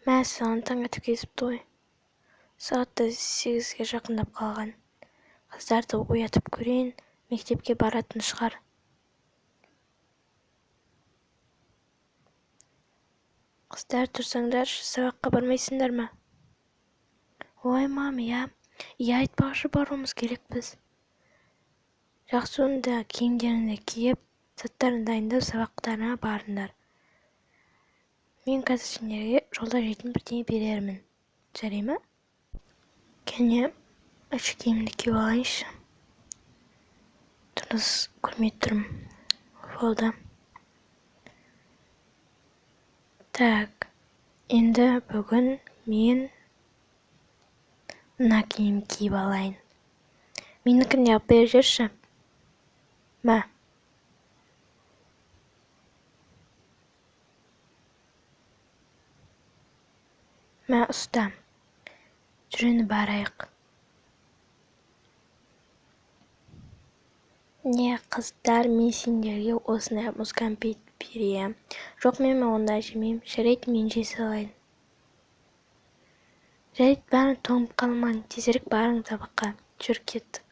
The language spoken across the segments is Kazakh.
Мә, саған таң атып кезіпті ғой. Сағат та 8-ге жақындап қалған. Қыздарды оятып көрейін, мектепке баратын шығар. Қыздар, тұрсаңдаршы, сабаққа бармайсыңдар ма? Ой, мам, иә айтпақшы баруымыз керек біз. Жақсы, онда киімдеріңді киіп, заттарын дайындап, сабақтарына барыңдар. Мен қазір сендерге жолда жейтін бірдеңе берермін. Жарай ма? Кәне, ашық киімді киіп алайыншы. Дұрыс көрмей тұрмын. Болды. Так, енді бүгін мен мына киім киіп алайын. Менікін алып беріп жүрші. Мә. Мә, ұста. Жүрені барайық. Не, қыздар, мен сендерге осындай музкомпет берем. Жоқ, мен онда жемеймін. Жарайды, мен жей салайын. Жарайды, бәрін тоңып қалмаң. Тезірек барың сабаққа. Жүр кеттік.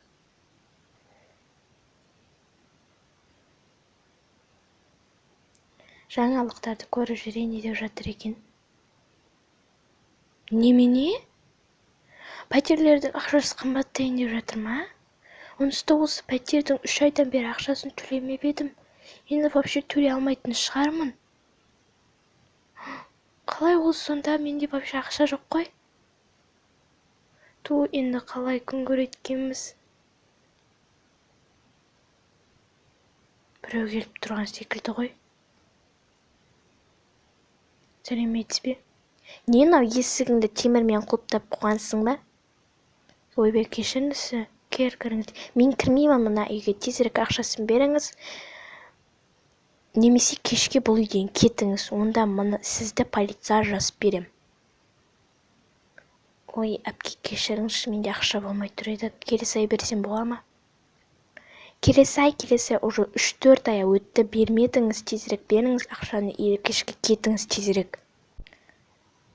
Жаңалықтарды көріп жүрейін, не деп жатыр екен. Немене? Пәтерлердің ақшасы қымбаттайын деп жатыр ма? Онысы да осы пәтердің 3 айдан бері ақшасын төлемеп едім. Енді вообще төлей алмайтын шығармын. Қалай ол сонда? Менде вообще ақша жоқ қой. Ту, енді қалай күн көреткенбіз. Біреу келіп тұрған секілді ғой. Сәлеметсіз бе? Не мынау есігіңді темірмен құлыптап қойғансың ба? Ойбай, кешіріңіз, кіріңіз. Мен кірмеймін мына үйге. Тезірек ақшасын беріңіз. Немесе кешке бұл үйден кетіңіз. Онда сізді полиция жазып берем. Ой, әпке, кешіріңізші, менде ақша болмай тұр еді. Келесі ай берсем бола ма? Келесі ай, уже 3-4 ай өтті, бермедіңіз. Тезірек беріңіз ақшаны, кешке кетіңіз тезірек.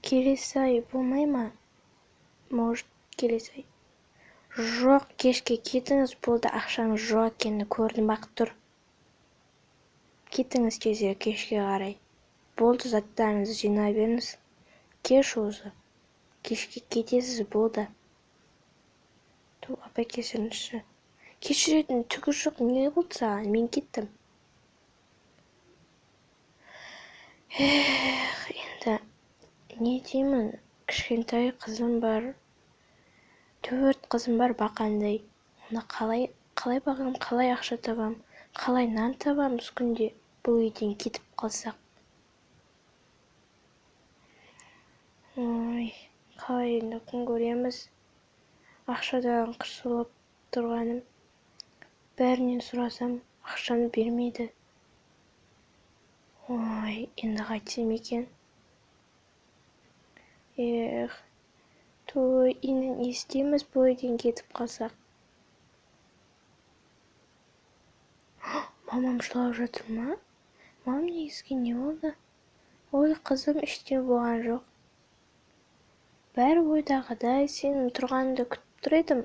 Келесі ай болмай ма? Может, келесі ай. Жоқ, кешке кетіңіз, болды, ақшаңыз жоқ екенін көрдім, ақ тұр. Кетіңіз тезірек кешке қарай. Болды, заттарыңызды жинай беріңіз. Кеш өзі. Кешке кетесіз, болды. Ту, апай, кешіріңізші. Кешіретін түгі жоқ, не болды саған? Мен кеттім. Енді не деймін? Кішкентай қызым бар. 4 қызым бар бақандай. Оны қалай бағам, қалай ақша табам, қалай нан табамыз күнде бұл үйден кетіп қалсақ. Ой, қалай енді күн көреміз. Ақшадан қысылып тұрғаным. Бәрінен сұрасам, ақшаны бермейді. Ой, енді қайтсем екен. Той, енді не істейміз бұл үйден кетіп қалсақ. Мамам жылап жатыр ма? Мам, негізге не болды? Ой, қызым, іште болған жоқ. Бәрі ойдағыдай, сенің тұрғаныңды күтіп тұр едім.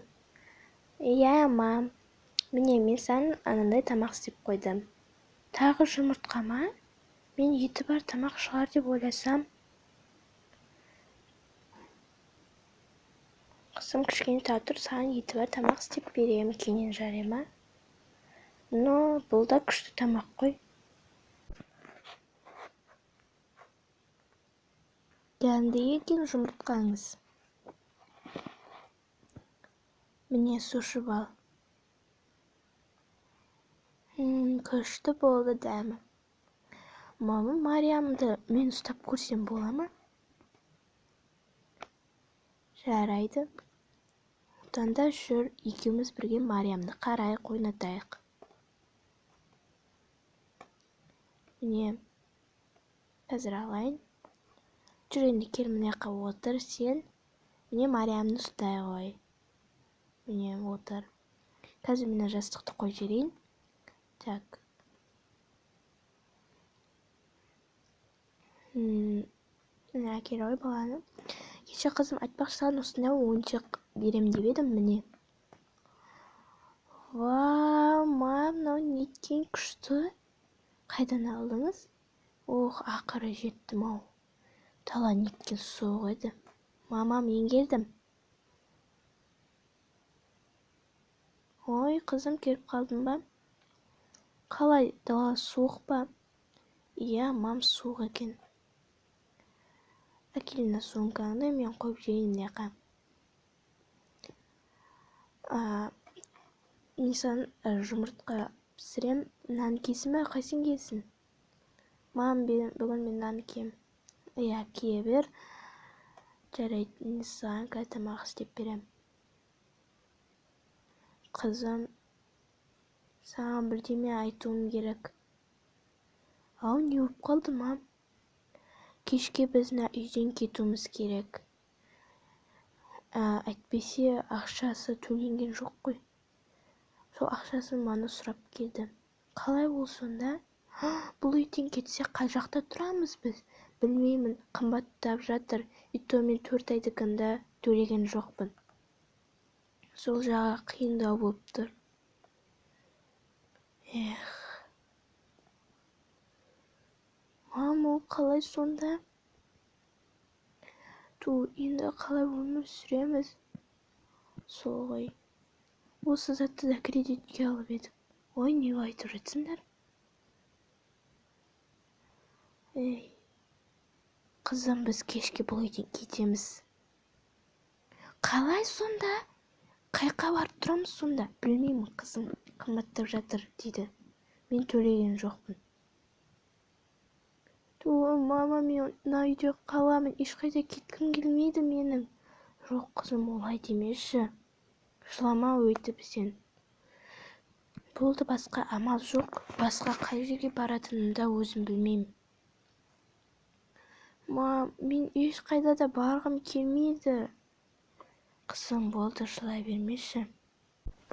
Иә, мам. Міне, мен саған анандай тамақ істеп қойдым. Тағы жұмыртқа ма? Мен еті бар тамақ шығар деп ойласам. Қызым, кішкене татыр, саған еті бар тамақ істеп берем, кейінен жарай ма? Но, бұл да күшті тамақ қой. Қандай екен жұмыртқаңыз? Міне, сушы бал. Күшті болды дәмі. Мама, Мариямды мен ұстап көрсем бола ма? Жарайды. Одан жүр, екеуміз бірге Мариямды қарайық, ойнатайық. Міне, қазір алайын. Жүр, енді кел мына жаққа отыр сен. Міне, Мариямды ұстай ғой. Міне, отыр. Қазір міне жастықты қой жерейін. Так. Әкелі ой баланы. Кеше қызым айтпақшы саған осындай ойыншық берем деп едім, міне. Вау, мам, мынау неткен күшті. Қайдан алдыңыз? Ох, ақыры жеттім ау. Тала неткен суық еді. Мамам, мен келдім. Ой, қызым, келіп қалдың ба? Қалай, дала суық па? Иә, мам, суық екен. Әкеліні сумкаңды, мен қойып жейін неқа. Мен жұмыртқа пісірем, нан кесін бе, қайсың кесін? Мам, бүгін мен нан кем. Иә, кие бер. Жарайды, саған тамақ істеп берем. Қызым, саған бірдеме айтуым керек. Ау, не болып қалды, мам? Кешке біздің үйден кетуіміз керек. Әйтпесе ақшасы төленген жоқ қой. Сол ақшасын маны сұрап келді. Қалай ол сонда? Бұл үйден кетсе қай жақта тұрамыз біз? Білмеймін, қымбаттап жатыр. Ито мен 4 айдықында төлеген жоқпын. Сол жағы қиындау болып тұр. Мам, ол қалай сонда? Енді қалай өмір сүреміз? Сол ғой. Осы затты да кредитке алып едім. Ой, не айтып жатсыңдар? Қызым, біз кешке бұл үйден кетеміз. Қалай сонда? Қайқа барып тұрамыз сонда? Білмеймін, қызым, қымбаттап жатыр дейді. Мен төлеген жоқпын. Мама, мен мына үйде қаламын, ешқайда кеткім келмейді менің. Жоқ, қызым, олай демеші. Жылама өйтіп сен. Болды, басқа амал жоқ. Басқа қай жерге баратынымда өзім білмеймін. Мам, мен ешқайда да барғым келмейді. Қызым, болды, жылай бермеші.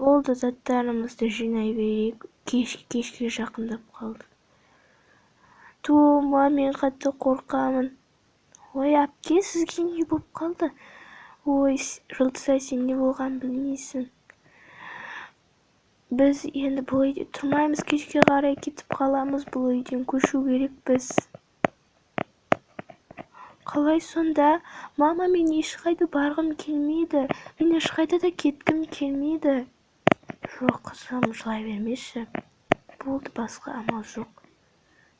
Болды, заттарымызды жинай берейік. Кешке жақындап қалды. Мам, мен қатты қорқамын. Ой, әпке, сізге не болып қалды? Ой, Жұлдызай, сен не болған білмейсің. Біз енді бұл үйде тұрмаймыз, кешке қарай кетіп қаламыз, бұл үйден көшу керек біз. Қалай сонда? Мама, мен ешқайда барғым келмейді. Мен ешқайда да кеткім келмейді. Жоқ, қызым, жылай бермеші. Болды, басқа амал жоқ.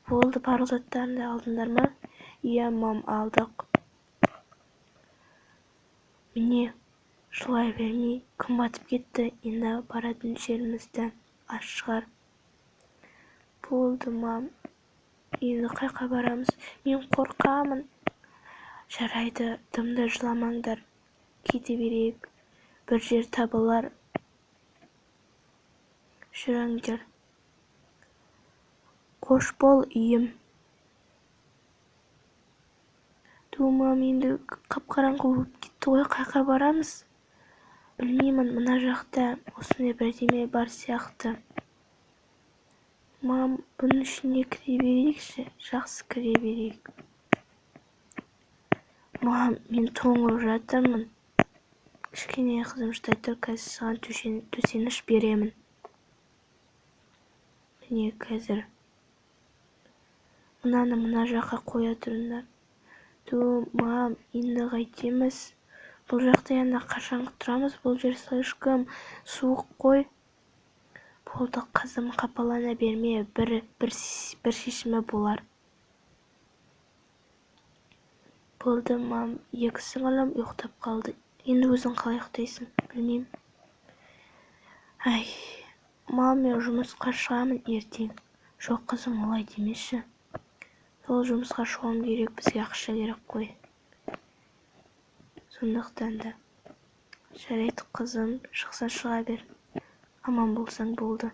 Болды, барлық заттарыңды алдыңдар ма? Иә, мам, алдық. Міне, жылай бермей, күн батып кетті. Енді баратын жерімізді аш шығар. Болды, мам. Енді қайқа барамыз? Мен қорқамын. Жарайды, дымды жыламаңдар. Кете берейік. Бір жер табылар. Жүріңдер. Қош бол, үйім. Мам, енді қап-қараңғы болып кетті ғой, қайқа барамыз? Білмеймін, мына жақта осындай бірдеме бар сияқты. Мам, бұның ішіне кіре берейікші, жақсы кіре берейік. Мам, мен тоңып жатырмын. Кішкене қызым шыдай тұр, қазір саған төсеніш беремін. Міне қазір. Мынаны мына жаққа қоя тұрыңдар. Мам, енді қайтеміз? Бұл жақта енді қашан тұрамыз? Бұл жер слишком суық қой. Болды, қызым, қапалана берме, бір шешімі болар. Болды, мам, екі сіңілім ұйықтап қалды. Енді өзің қалай ұйықтайсың? Білмеймін. Мам, мен жұмысқа шығамын ертең. Жоқ, қызым, олай демеші. Сол жұмысқа шығуым керек, бізге ақша керек қой. Сондықтан да. Жарайды, қызым, шықса шыға бер. Аман болсаң болды.